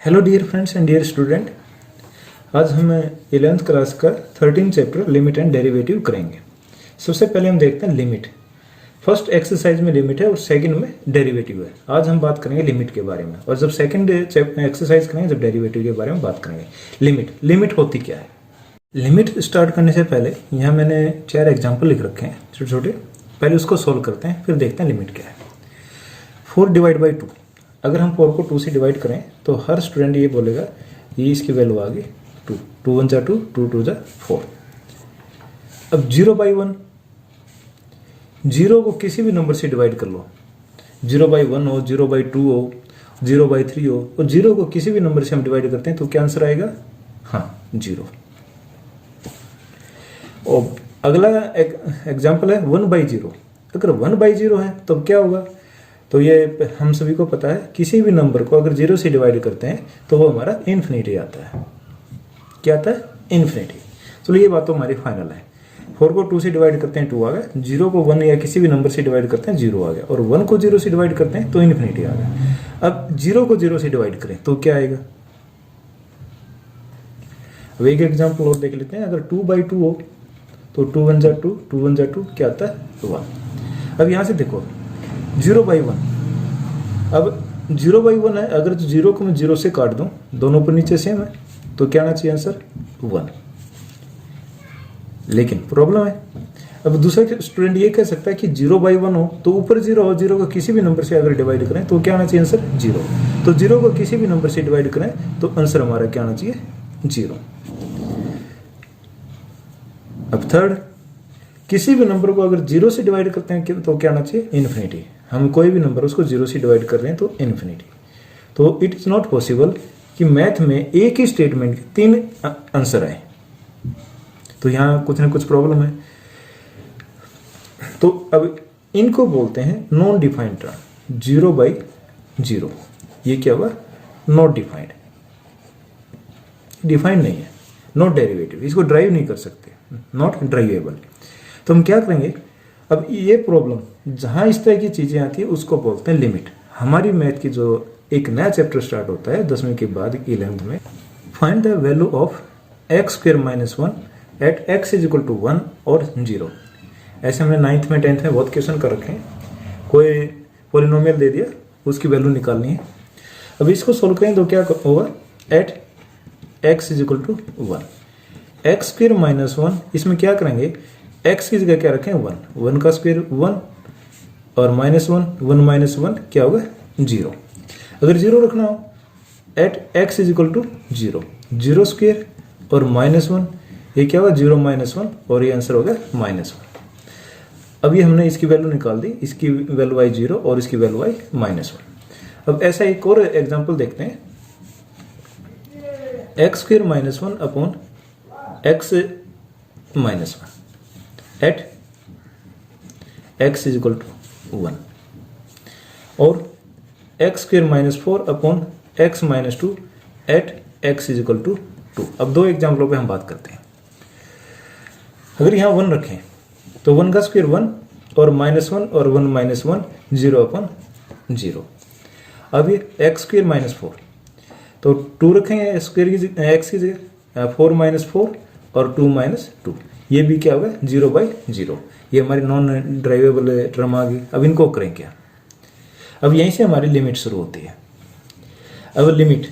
Hello dear friends and dear student, आज हम 11th class का 13 चैप्टर लिमिट एंड डेरिवेटिव करेंगे। सबसे पहले हम देखते हैं लिमिट। फर्स्ट एक्सरसाइज में लिमिट है और सेकंड में डेरिवेटिव है। आज हम बात करेंगे लिमिट के बारे में, और जब सेकंड एक्सरसाइज करेंगे जब डेरिवेटिव के बारे में बात करेंगे। लिमिट होती क्या है? लिमिट स्टार्ट करने से पहले यहाँ मैंने 4 एग्जाम्पल लिख रखे हैं छोटे छोटे। पहले उसको सोल्व करते हैं, फिर देखते हैं लिमिट क्या है। 4 डिवाइड बाई 2, अगर हम 4 को 2 से डिवाइड करें तो हर स्टूडेंट ये बोलेगा ये इसकी वैल्यू आ गई 2, 2 1 जा 2, 2 2 जा 4। अब 0 बाई 1, 0 को किसी भी नंबर से डिवाइड कर लो, 0 बाई 1 हो, 0 बाई 2 हो, 0 बाई 3 हो, और 0 को किसी भी नंबर से हम डिवाइड करते हैं तो क्या आंसर आएगा? हाँ, 0। और अगला एग्जाम्पल है 1 बाई 0। अगर 1 बाई 0 है तो क्या होगा? तो ये हम सभी को पता है, किसी भी नंबर को अगर 0 से डिवाइड करते हैं तो वो हमारा इन्फिनिटी आता है। क्या आता है? इन्फिनिटी। चलो ये बात तो हमारी फाइनल है। 4 को 2 से डिवाइड करते हैं 2 आ गया, 0 को 1 या किसी भी नंबर से डिवाइड करते हैं 0 आ गया, और 1 को 0 से डिवाइड करते हैं तो इन्फिनिटी आ गया। अब 0 को 0 से डिवाइड करें तो क्या आएगा? अब एक एग्जाम्पल और देख लेते हैं। अगर 2 बाई 2 हो तो 2 1 जा 2, 2 1 जा 2, क्या आता है? 1। अब यहां से देखो 0 बाई 1, अब 0 बाई 1 है, अगर 0 को मैं 0 से काट दूं, दोनों पर नीचे सेम है, तो क्या आना चाहिए आंसर? 1। लेकिन प्रॉब्लम है, अब दूसरा स्टूडेंट ये कह सकता है कि 0 बाई 1 हो तो ऊपर 0 हो, 0 को किसी भी नंबर से अगर डिवाइड करें तो क्या आना चाहिए आंसर? 0। तो 0 को किसी भी नंबर से डिवाइड करें तो आंसर हमारा क्या आना चाहिए? 0। अब थर्ड, किसी भी नंबर को अगर 0 से डिवाइड करते हैं तो क्या आना चाहिए? इन्फिनिटी। हम कोई भी नंबर उसको 0 से डिवाइड कर रहे हैं तो इन्फिनिटी। तो इट इज नॉट पॉसिबल कि मैथ में एक ही स्टेटमेंट के 3 आंसर आए, तो यहां कुछ ना कुछ प्रॉब्लम है। तो अब इनको बोलते हैं नॉन डिफाइंड टर्म। 0 बाई 0, ये क्या हुआ? नॉट डिफाइंड, डिफाइंड नहीं है, नॉट डेरिवेटिव, इसको ड्राइव नहीं कर सकते, नॉट ड्राइवेबल। तो हम क्या करेंगे? अब ये प्रॉब्लम जहां इस तरह की चीजें आती है उसको बोलते हैं लिमिट। हमारी मैथ की जो एक नया चैप्टर स्टार्ट होता है 10वीं के बाद 11th में, find the value of x square minus 1 at x is equal to 1 और 0। ऐसे हमने 9th में 10th में बहुत क्वेश्चन कर रखे हैं। कोई पॉलिनोमियल दे दिया, उसकी वैल्यू निकालनी है। अब इसको सोल्व करें तो क्या होगा? At x is equal to 1, X square minus 1, इसमें क्या करेंगे? x की जगह क्या रखें? 1, 1 का स्क्वायर 1 और माइनस 1, 1 माइनस 1 क्या होगा? 0। अगर 0 रखना हो, at x is equal to 0, 0 square और माइनस 1, ये क्या होगा? 0 माइनस 1, और ये आंसर होगा -1। अब ये हमने इसकी वैल्यू निकाल दी, इसकी वैल्यू आई 0 और इसकी वैल्यू आई -1। अब ऐसा एक और एग्जाम्पल देखते हैं। X square minus 1 upon X minus 1 at x is equal to 1, और X square minus 4 upon X minus 2 at x is equal to 2। अब दो एग्जाम्पलों पे हम बात करते हैं। अगर यहाँ 1 रखें तो 1 का स्क्वायर 1 और -1 और 1 माइनस 1, 0 अपॉन 0। अब ये एक्स स्क्वायर माइनस 4, तो 2 रखेंगे स्क्वायर की एक्स की जगह, 4 माइनस 4 और 2 माइनस 2, ये भी क्या होगा? 0 बाई 0। ये हमारी नॉन ड्राइवेबल टर्म आ गई। अब इनको करें क्या? अब यहीं से हमारी लिमिट शुरू होती है। अब लिमिट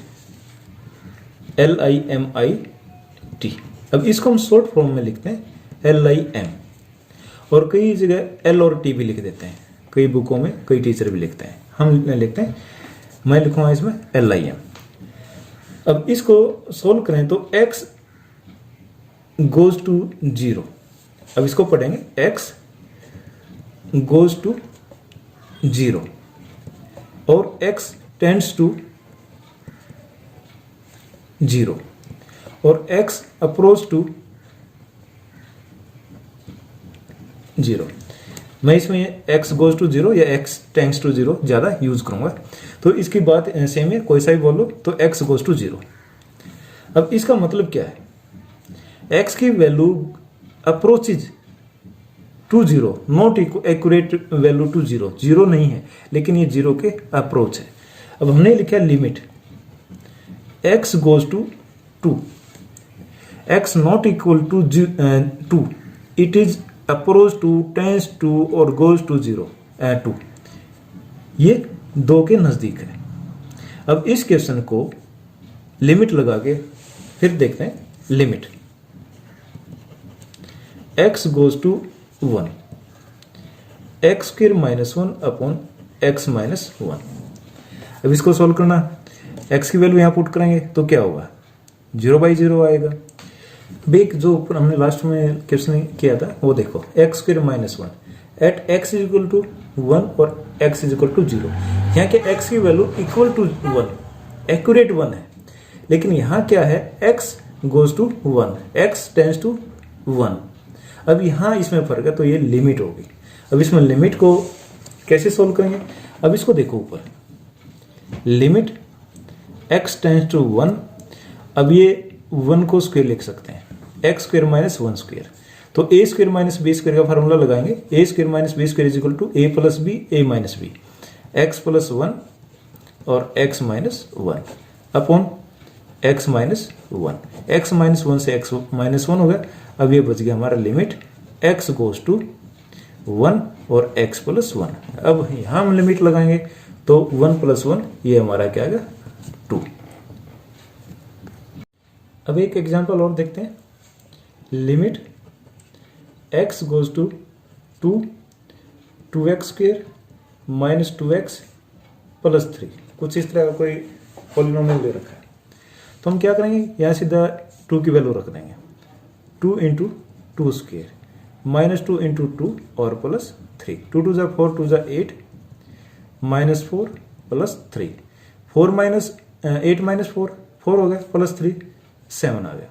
LIMIT, अब इसको हम शॉर्ट फॉर्म में लिखते हैं LIM, और कई जगह L और T भी लिख देते हैं, कई बुकों में कई टीचर भी लिखते हैं। हम लिखते हैं, मैं लिखूंगा इसमें LIM। अब इसको सोल्व करें तो x गोज टू 0। अब इसको पढ़ेंगे, x गोज टू 0 और x टेंड्स टू 0 और x अप्रोच टू 0। मैं इसमें x गोज टू 0 या x टेंड्स टू 0 ज्यादा यूज करूंगा, तो इसकी बात सेम है, कोई सा भी बोलो तो x गोज टू 0। अब इसका मतलब क्या है? x की value approaches to 0, not accurate value to 0, 0 नहीं है, लेकिन ये 0 के अप्रोच है। अब हमने लिखा limit x goes to 2, x not equal to 2, it is approach to, tends to और goes to 0 2, ये 2 के नज़दीक है। अब इस क्वेश्चन को लिमिट लगा के फिर देखते हैं। Limit x goes to 1, x square minus 1 upon X minus 1। अब इसको सोल्व करना, x की वैल्यू यहाँ पुट करेंगे तो क्या होगा, 0/0 आएगा। बेक जो ऊपर हमने लास्ट में क्वेश्चन किया था वो देखो, X square minus 1 at X is equal to 1 और x इज इक्वल टू 0। यहाँ के x की वैल्यू इक्वल टू 1, एक्यूरेट 1 है, लेकिन यहाँ क्या है, x goes to 1, x tends to 1। अब यहाँ इसमें फर्क है तो ये लिमिट होगी। अब इसमें लिमिट को कैसे सोल्व करेंगे, अब इसको देखो ऊपर, लिमिट x टेंस टू 1, अब ये 1 को स्क्वायर लिख सकते हैं, एक्स स्क्वायर माइनस 1 स्क्वायर, तो a square minus B square का फार्मूला लगाएंगे, a square minus B square is equal to a plus B a minus B, X plus 1 और x minus 1 upon x minus 1, x minus 1 से x minus 1 हो गया। अब ये बच गया हमारा लिमिट x गोज टू 1 और x प्लस 1। अब यहां हम लिमिट लगाएंगे तो 1 प्लस 1 ये हमारा क्या आएगा, 2। अब एक एग्जांपल और देखते हैं, limit x goes to 2x square minus 2x plus 3, कुछ इस तरह का कोई पॉलिनोमियल दे रखा है। तो हम क्या करेंगे, यहाँ सीधा 2 की वैल्यू रख देंगे, 2 इंटू 2 स्क्वायर माइनस 2 इंटू 2 और plus 3, 2 2 4 2 8 minus 4 plus 3, 4 minus 8 minus 4 4 हो गया, प्लस 3 7 आ गया।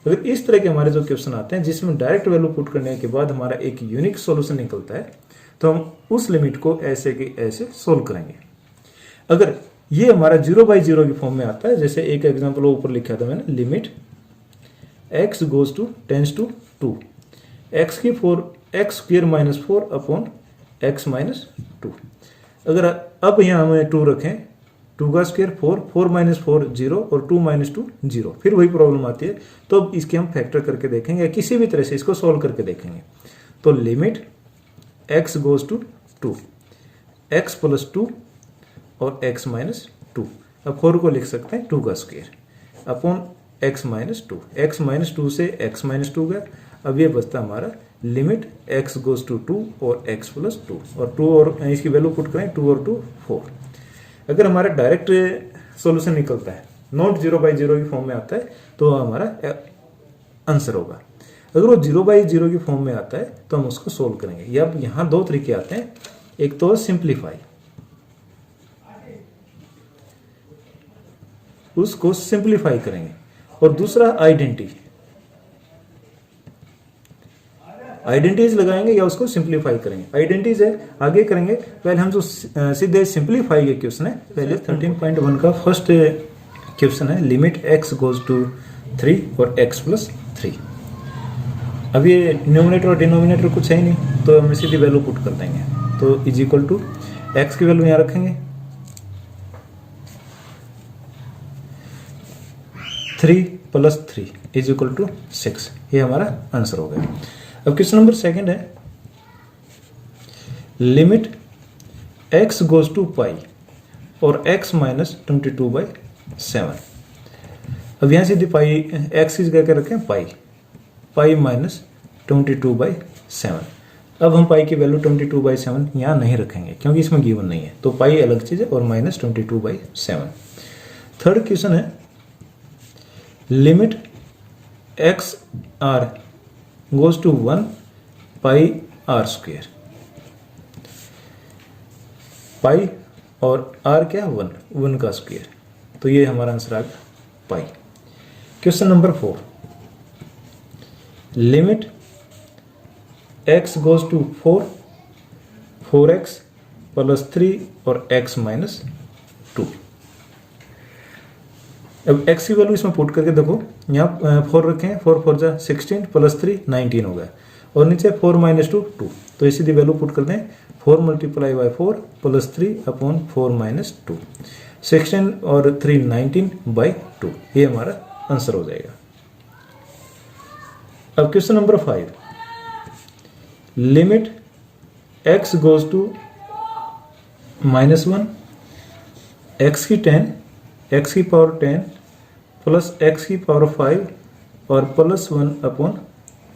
अगर इस तरह के हमारे जो क्वेश्चन आते हैं जिसमें डायरेक्ट वैल्यू पुट करने के बाद हमारा एक यूनिक सॉल्यूशन निकलता है, तो हम उस लिमिट को ऐसे के ऐसे सोल्व करेंगे। अगर ये हमारा 0/0 की फॉर्म में आता है, जैसे एक एग्जांपल ऊपर लिखा था मैंने, limit x goes to tends to 2, x की 4 X square minus 4 upon x minus 2। अगर अब यहाँ हमें 2 रखें, 2 का स्क्वायर 4, 4 माइनस 4 0 और 2 माइनस 2 0, फिर वही प्रॉब्लम आती है। तो अब इसके हम फैक्टर करके देखेंगे, किसी भी तरह से इसको सॉल्व करके देखेंगे। तो limit x goes to 2, x plus 2 और x माइनस 2, अब 4 को लिख सकते हैं 2 का square upon x minus 2, x minus 2 से x माइनस 2 गया। अब ये बचता हमारा लिमिट x गोज टू 2 और x प्लस 2, और 2 और इसकी वैल्यू पुट करें, 2 और 2 4। अगर हमारा डायरेक्ट सॉल्यूशन निकलता है, नॉट 0/0 की फॉर्म में आता है, तो हमारा आंसर होगा। अगर वो 0/0 की फॉर्म में आता है तो हम उसको सोल्व करेंगे। या अब यहाँ 2 तरीके आते हैं, एक तो सिंप्लीफाई, उसको सिंप्लीफाई करेंगे, और दूसरा आइडेंटिटी, आइडेंटिटीज लगाएंगे या उसको सिंप्लीफाई करेंगे। आइडेंटिटीज है आगे करेंगे, पहले हम जो सीधे सिंप्लीफाई के क्वेश्चन है, पहले 13.1 का फर्स्ट क्वेश्चन है, लिमिट x गोज टू 3 और x प्लस 3। अब ये न्यूमरेटर और डिनोमिनेटर कुछ है ही नहीं, तो हम सीधी वैल्यू पुट कर देंगे। तो इज इक्वल टू x की वैल्यू यहाँ रखेंगे 3 प्लस 3 इज इक्वल टू 6, ये हमारा आंसर हो गया। अब क्वेश्चन नंबर 2 है, लिमिट x गोज टू पाई और x माइनस 22/7। अब यहां से पाई x की जगह रखें पाई माइनस 22/7। अब हम पाई की वैल्यू 22/7 यहाँ नहीं रखेंगे क्योंकि इसमें गिवन नहीं है, तो पाई अलग चीज है और माइनस 22/7। थर्ड क्वेश्चन है, limit x r goes to 1 pi r square, pi और r क्या, 1 का स्क्वायर, तो ये हमारा आंसर आ गया pi. Question number 4, limit x goes to 4x plus 3 और x माइनस 2। अब x की वैल्यू इसमें पुट करके देखो, यहाँ 4 रखें, 4 4 जा 16 प्लस 3 19 हो गया, और नीचे 4 माइनस 2 2, तो सीधी वैल्यू पुट करते हैं, 4 multiply by 4 plus 3 upon 4 minus 2। 16 और 3 19/2, ये हमारा आंसर हो जाएगा। अब question number 5, limit x goes to -1 x की 10 x की पावर 10 प्लस x की पावर 5 और प्लस 1 अपॉन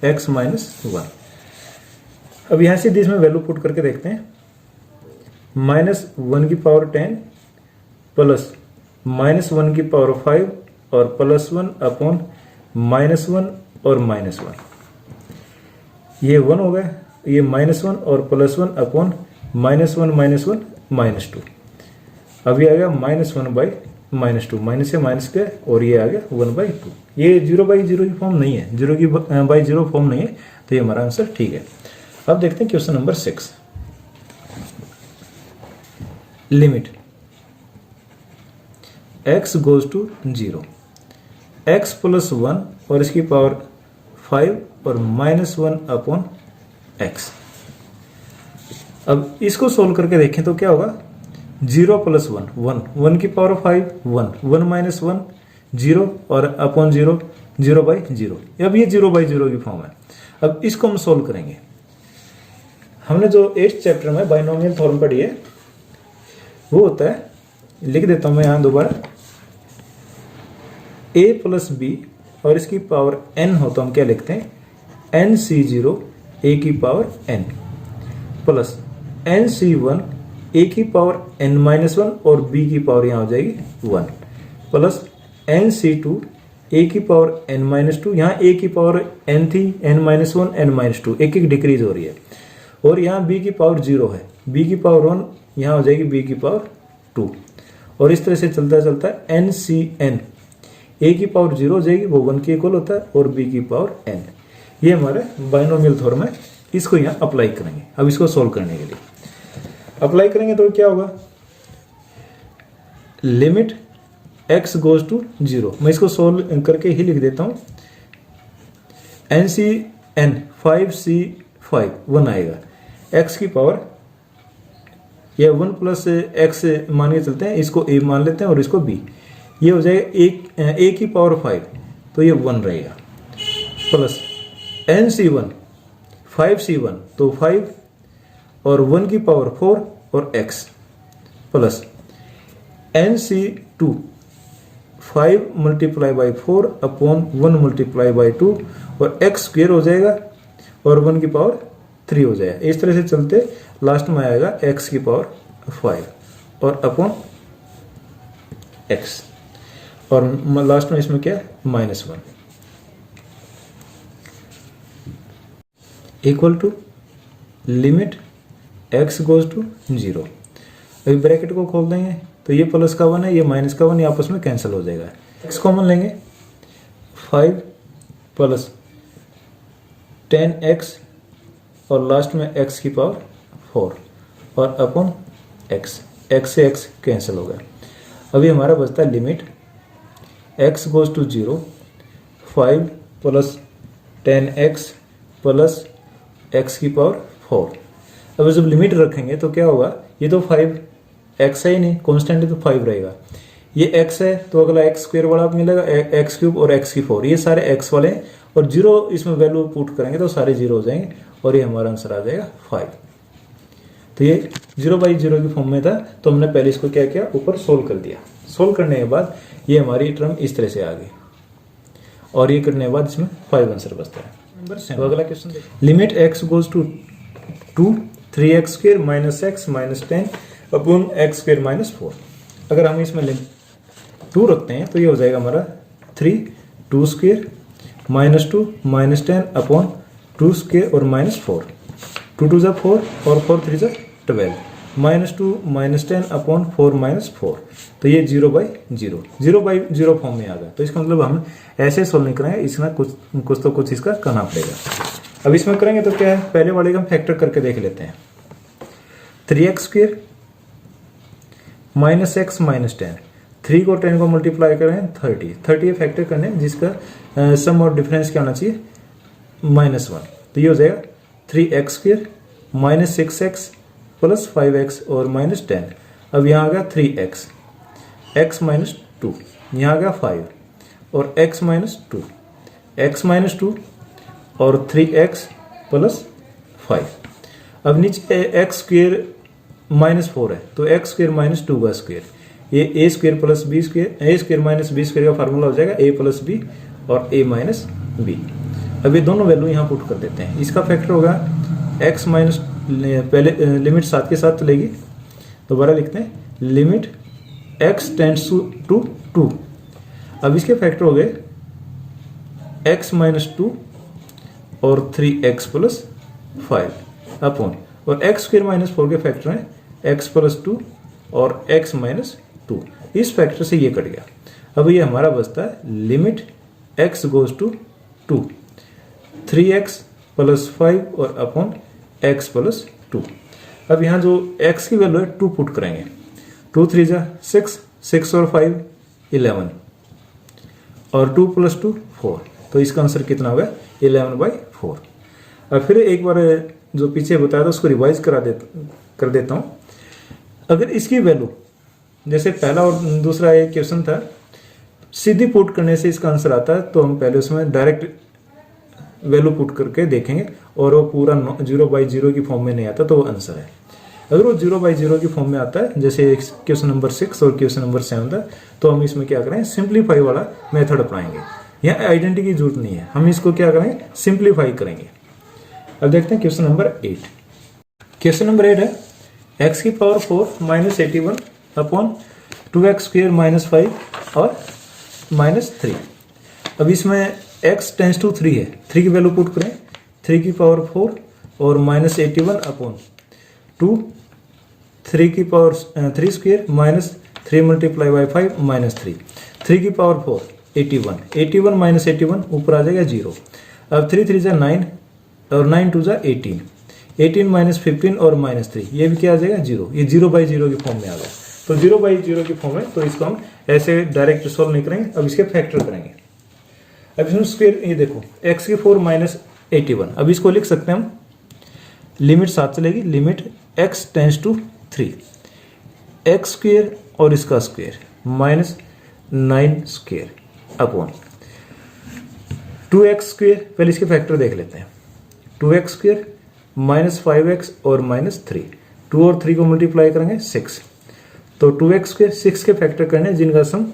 x माइनस 1। अब यहां से इसमें वैल्यू पुट करके देखते हैं। -1 की पावर 10 प्लस -1 की पावर 5 और प्लस 1 अपॉन -1 और -1, ये 1 हो गया, ये -1 और प्लस 1 अपॉन -1 -2। अब ये आ गया -1/-2, माइनस से माइनस के, और ये आ गया 1/2। ये 0/0 की फॉर्म नहीं है, 0 की बाई 0 फॉर्म नहीं है, तो ये हमारा आंसर ठीक है। अब देखते हैं question number 6, limit x goes to 0 x plus 1 और इसकी पावर 5 और -1 अपॉन x। अब इसको सोल्व करके देखें तो क्या होगा, 0 प्लस 1 1, 1 की पावर 5 1, 1 माइनस 1 0 और अपॉन 0 0/0। अब ये 0/0 की फॉर्म है। अब इसको हम सोल्व करेंगे। हमने जो 8th चैप्टर में बाइनोमियल थ्योरम पढ़ी है, वो होता है, लिख देता हूं मैं यहां दोबारा, a प्लस बी और इसकी पावर n हो तो हम क्या लिखते हैं, nc0 a की power n plus nc1 a की पावर n-1 और b की पावर यहां हो जाएगी 1 प्लस nc2 a की पावर n-2, यहाँ a की पावर n थी, n-1 n-2, एक एक डिक्रीज हो रही है, और यहाँ b की पावर 0 है, b की पावर 1 यहाँ हो जाएगी b की पावर 2, और इस तरह से चलता चलता ncn a की पावर 0 हो जाएगी, वो 1 के इक्वल होता है, और b की पावर n। ये हमारे बाइनोमियल थ्योरम है, इसको यहाँ अप्लाई करेंगे। अब इसको सोल्व करने के लिए अप्लाई करेंगे तो क्या होगा, लिमिट x गोज टू 0, मैं इसको सोल्व करके ही लिख देता हूं, NCN 5C5 1 आएगा, x की पावर या 1 प्लस x मान के चलते हैं, इसको a मान लेते हैं और इसको b, ये हो जाएगा a की पावर 5, तो ये 1 रहेगा, प्लस NC1 5C1 तो 5 और 1 की पावर 4 और x, plus NC2 5 multiply by 4 upon 1 multiply by 2 और x स्क्वेयर हो जाएगा और 1 की पावर 3 हो जाएगा। इस तरह से चलते लास्ट में आएगा x की पावर 5 और अपॉन x, और लास्ट में इसमें क्या है, -1 equal to limit x goes to 0। अभी ब्रैकेट को खोल देंगे तो ये प्लस का 1 है, ये माइनस का 1, ये आपस में कैंसिल हो जाएगा। x कॉमन लेंगे, 5 प्लस 10x और लास्ट में x की पावर 4 और अपॉन x, x से x कैंसिल हो गया। अभी हमारा बचता है limit x goes to 0 5 plus 10x plus x की पावर 4। अब जब लिमिट रखेंगे तो क्या होगा, ये तो 5x है ही नहीं, कांस्टेंट है तो 5 रहेगा, ये x है तो अगला x स्क्वायर वाला मिलेगा, x क्यूब और x की 4, ये सारे x वाले हैं, और 0 इसमें वैल्यू पुट करेंगे तो सारे 0 हो जाएंगे, और ये हमारा आंसर आ जाएगा 5। तो ये 0/0 की फॉर्म में था, तो हमने पहले इसको क्या किया, ऊपर सोल्व कर दिया। सोल्व करने के बाद ये हमारी टर्म इस तरह से आ गई, और ये करने के बाद इसमें 5 आंसर बचता है। तो अगला क्वेश्चन देखिए, limit x goes to 2 3x square minus x minus 10 upon x square minus 4। अगर हम इसमें 2 रखते हैं तो ये हो जाएगा हमारा 3 2 square minus 2 minus 10 upon 2 square और माइनस 4, 2 2 4 और 4 3 12, माइनस 2 माइनस 10 अपॉन 4 माइनस 4, तो ये 0/0 फॉर्म में आ गया। तो इसका मतलब हम ऐसे सोल्व नहीं करेंगे, इसमें कुछ तो कुछ इसका करना पड़ेगा। अब इसमें करेंगे तो क्या है, पहले वाले का हम फैक्टर करके देख लेते हैं, 3x square minus x minus 10, 3 को 10 को मल्टीप्लाई करें 30 फैक्टर करने, जिसका सम और डिफरेंस क्या होना चाहिए, -1, तो ये हो जाएगा 3x square minus 6x plus 5x और माइनस 10। अब यहाँ आ गया 3x, x माइनस टू, यहाँ आ गया 5 और x minus two, x minus two और 3x प्लस 5। अब नीचे एक्स स्क्वेयर माइनस 4 है तो एक्स स्क्वेयर माइनस 2 का स्क्वेयर, ये ए स्क्वेयर प्लस बी स्क्वेयर, ए स्क्वेयर माइनस बी स्क्वेयर का फार्मूला हो जाएगा ए प्लस बी और ए माइनस बी। अब ये दोनों वैल्यू यहाँ पुट कर देते हैं। इसका फैक्टर होगा एक्स माइनस, पहले लिमिट साथ के साथ लेगी, दोबारा लिखते हैं लिमिट एक्स टेंड्स टू 2। अब इसके फैक्टर हो गए एक्स माइनस 2 और 3x प्लस 5 अपॉन, और एक्स स्क्वेयर माइनस 4 के फैक्टर हैं एक्स प्लस 2 और एक्स माइनस 2। इस फैक्टर से ये कट गया। अब ये हमारा बचता है limit X goes to 2, 3x plus 5 और अपॉन एक्स प्लस 2। अब यहाँ जो x की वैल्यू है 2 पुट करेंगे, 2 3 जा 6, 6 और 5 11 और 2 प्लस 2 4, तो इसका आंसर कितना होगा 11/4। अब फिर एक बार जो पीछे बताया था उसको रिवाइज कर देता हूँ। अगर इसकी वैल्यू जैसे पहला और दूसरा एक क्वेश्चन था, सीधी पुट करने से इसका आंसर आता है, तो हम पहले उसमें डायरेक्ट वैल्यू पुट करके देखेंगे और वो पूरा 0/0 की फॉर्म में नहीं आता तो वो आंसर है। अगर वो 0/0 की फॉर्म में आता है, जैसे क्वेश्चन नंबर 6 और क्वेश्चन नंबर 7 था, तो हम इसमें क्या करें सिंप्लीफाई वाला मेथड अपनाएंगे। यहाँ आइडेंटिटी की जरूरत नहीं है, हम इसको क्या करेंगे सिंप्लीफाई करेंगे। अब देखते हैं क्वेश्चन नंबर 8। क्वेश्चन नंबर 8 है x की power 4 minus 81 upon 2x square minus 5 और माइनस 3। अब इसमें x टेंस टू 3 है, 3 की वैल्यू पुट करें, 3 की पावर 4 और माइनस 81 अपॉन 2, 3 की power 3 square minus 3 multiply by 5 minus 3, 3 की पावर 4 81, 81 माइनस 81 ऊपर आ जाएगा 0। अब 3 3 जा 9 और 9 2 जा 18, 18 माइनस 15 और माइनस 3, ये भी क्या आ जाएगा 0, ये 0/0 की फॉर्म में आ गया। तो 0/0 की फॉर्म है, तो इसको हम ऐसे डायरेक्ट सॉल्व नहीं करेंगे, अब इसके फैक्टर करेंगे। अब इसमें स्क्वेयर, ये देखो x की 4 माइनस 81, अब इसको लिख सकते हैं हम, लिमिट साथ चलेगी, limit x tends to 3, X square और इसका square minus 9 square upon 2x square, पहले इसके फैक्टर देख लेते हैं, 2x स्क्वेयर माइनस 5x और माइनस 3, 2 और 3 को मल्टीप्लाई करेंगे 6, तो 2x स्क्वेयर 6 के फैक्टर करने जिनका सम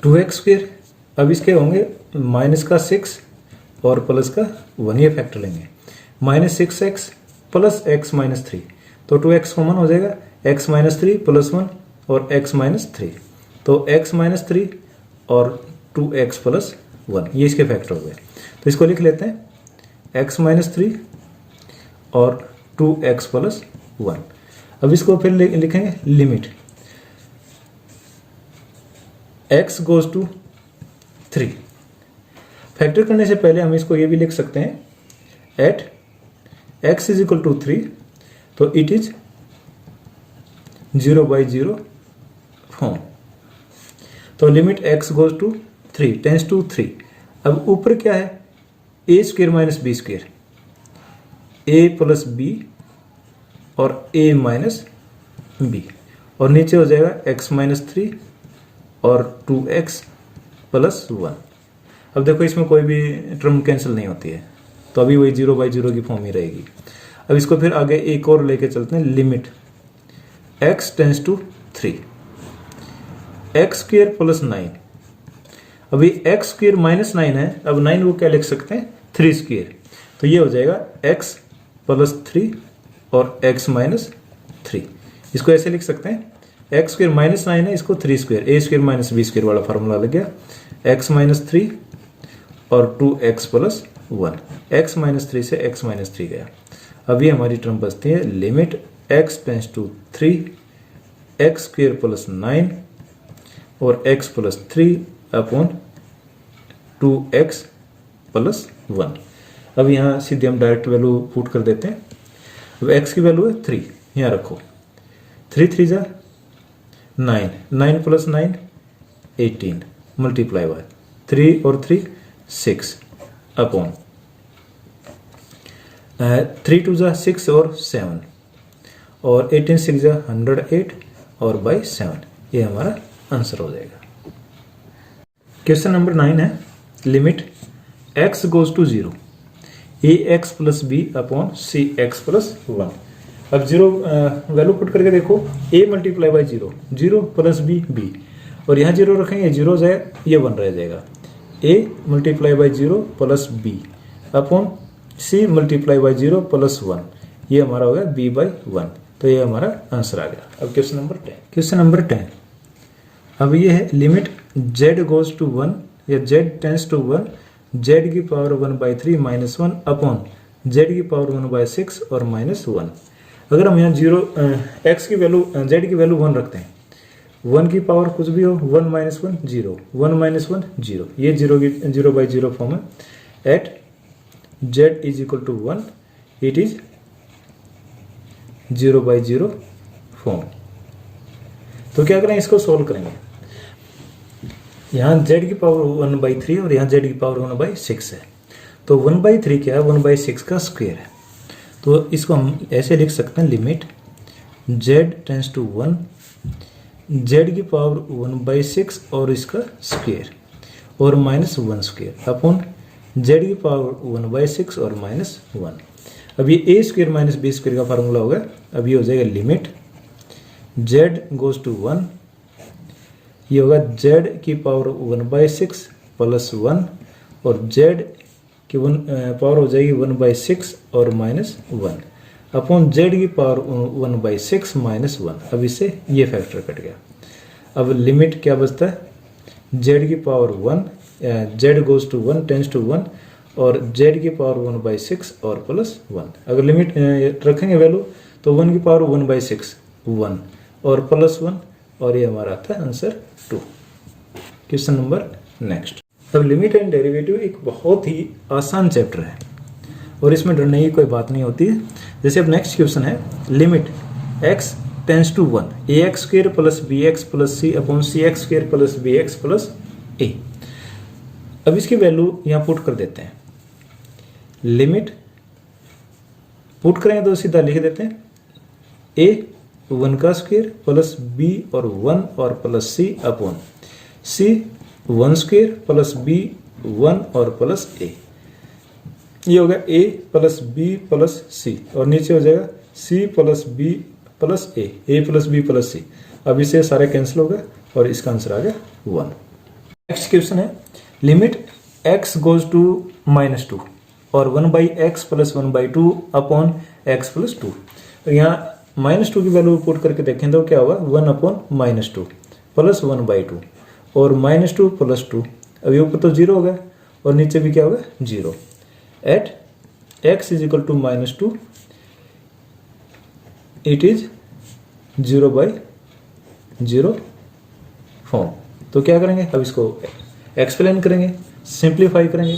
2x स्क्वेयर। अब इसके होंगे माइनस का 6 और प्लस का 1, ये फैक्टर लेंगे, minus 6x plus x minus 3, तो 2x कॉमन हो जाएगा, x माइनस 3 प्लस 1 और x माइनस 3, तो x माइनस 3 और 2x प्लस 1, ये इसके फैक्टर हो गए। तो इसको लिख लेते हैं x माइनस 3 और 2x प्लस 1। अब इसको फिर लिखेंगे limit x goes to 3। Factor करने से पहले हम इसको ये भी लिख सकते हैं at x is equal to 3, तो इट इज 0/0 फॉर्म। तो limit x goes to 3 tends to 3। अब ऊपर क्या है a square minus B square, a plus B और a माइनस बी, और नीचे हो जाएगा x माइनस 3 और 2x प्लस 1। अब देखो इसमें कोई भी टर्म कैंसिल नहीं होती है, तो अभी वही 0/0 की फॉर्म ही रहेगी। अब इसको फिर आगे एक और लेके चलते हैं, limit x tends to 3, X square plus 9, अभी x स्क्वेयर माइनस 9 है, अब 9 को क्या लिख सकते हैं 3 स्क्वेयर, तो ये हो जाएगा x प्लस 3 और x माइनस 3। इसको ऐसे लिख सकते हैं x स्क्वेयर माइनस 9 है, इसको 3 square, a square minus B square वाला फार्मूला लग गया, x माइनस 3 और 2x प्लस 1, x माइनस 3 से x माइनस 3 गया। अभी हमारी टर्म बचती है limit x tends to 3, X square plus 9 और x plus 3 upon 2x plus 1। अब यहाँ सीधे हम डायरेक्ट वैल्यू पुट कर देते हैं। अब x की वैल्यू है 3, यहाँ रखो, 3 3 जा 9, 9 प्लस 9 18 मल्टीप्लाई बाय 3 और 3 6 अपॉन 3 2 जा 6 और 7 और 18 6 जा 108 और बाई 7, ये हमारा आंसर हो जाएगा। क्वेश्चन नंबर 9 है limit x goes to 0 ax plus b upon c x plus 1। अब जीरो वैल्यू पुट करके देखो, a multiply by 0 plus B और यहाँ 0 रखेंगे, 0 जाए ये 1 रह जाएगा। a multiply by 0 plus b upon c multiply by 0 plus 1, ये हमारा हो गया b बाई 1। तो ये हमारा आंसर आ गया। अब क्वेश्चन नंबर 10, अब ये है लिमिट z गोज टू 1 या z टेंस टू 1 z की पावर 1/3 माइनस 1 अपॉन z की पावर 1/6 और माइनस 1। अगर हम यहाँ x की वैल्यू z की वैल्यू 1 रखते हैं, 1 की पावर कुछ भी हो, 1 माइनस 1 0, 1 माइनस 1 0, ये 0/0 फॉर्म है। At z is equal to 1 it is 0/0 form. तो क्या करें, इसको सोल्व करेंगे। यहाँ z की पावर 1/3 और यहाँ z की पावर 1/6 है। तो 1/3 क्या है, 1/6 का स्क्वायर है। तो इसको हम ऐसे लिख सकते हैं limit z tends to 1 z की पावर 1/6 और इसका स्क्वायर और माइनस 1 स्क्वायर अपॉन z की पावर 1/6 और माइनस 1। अब ये a square minus b square का फार्मूला होगा। अब ये हो जाएगा लिमिट z गोज टू 1, ये होगा z की पावर 1/6 प्लस 1 और z की पावर हो जाएगी 1/6 और माइनस 1 अपॉन z की पावर 1/6 माइनस 1। अब इससे ये फैक्टर कट गया। अब लिमिट क्या बचता है, z की power 1 z goes to 1 tends to 1 और z की पावर 1/6 और प्लस 1। अगर लिमिट रखेंगे वैल्यू तो 1 की पावर 1/6 1 और प्लस 1 और ये हमारा आता है आंसर 2। Question number next. अब लिमिट एंड डेरिवेटिव एक बहुत ही आसान चैप्टर है और इसमें डरने की कोई बात नहीं होती है। जैसे अब नेक्स्ट क्वेश्चन है limit x tends to 1 ax square plus bx plus c upon cx square plus bx plus a। अब इसकी वैल्यू यहाँ पुट कर देते हैं। लिमिट पुट करेंगे तो सीधा लिख देते हैं a 1 का स्क्वायर प्लस b और 1 और plus c upon c 1 square plus b 1 और प्लस a। ये होगा a plus b plus c और नीचे हो जाएगा c plus b plus a plus b plus c। अब इसे सारे कैंसिल हो गए और इसका आंसर आ गया 1। नेक्स्ट क्वेश्चन है लिमिट x गोज टू -2 और 1/x plus 1/2 upon x plus 2। तो यहाँ -2 की वैल्यू पुट करके देखें तो क्या होगा 1 अपॉन -2 प्लस 1/2 और -2 प्लस 2। अभी ऊपर तो 0 होगा और नीचे भी क्या होगा 0। At x is equal to -2 it is 0/0 form. तो क्या करेंगे, अब इसको एक्सप्लेन करेंगे, सिंप्लीफाई करेंगे।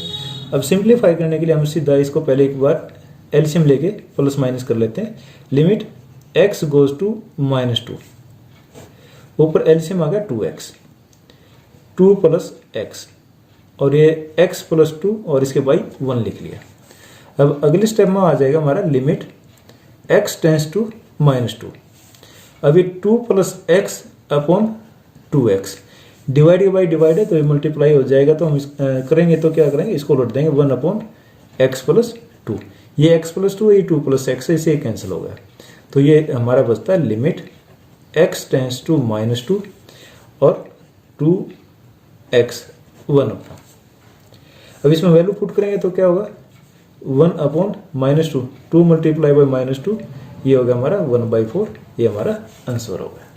अब सिंप्लीफाई करने के लिए हम सीधा इसको पहले एक बार एलसीएम लेके प्लस माइनस कर लेते हैं। लिमिट x गोज टू -2, ऊपर एलसीएम आ गया 2x 2 प्लस x और ये x प्लस 2 और इसके बाई 1 लिख लिया। अब अगले स्टेप में आ जाएगा हमारा लिमिट x टेंस टू -2। अभी 2 plus x upon 2x divide by divide है तो ये मल्टीप्लाई हो जाएगा। तो हम करेंगे तो क्या करेंगे, इसको लौट देंगे 1 अपॉन x प्लस 2। ये x प्लस 2 ये 2 प्लस x है, इसे कैंसिल हो गया। तो ये हमारा बचता है लिमिट x टेंस टू -2 और 2x 1 अपॉन। अब इसमें वैल्यू पुट करेंगे तो क्या होगा 1 अपॉन -2 2 मल्टीप्लाई बाई -2, ये होगा हमारा 1/4। ये हमारा आंसर होगा।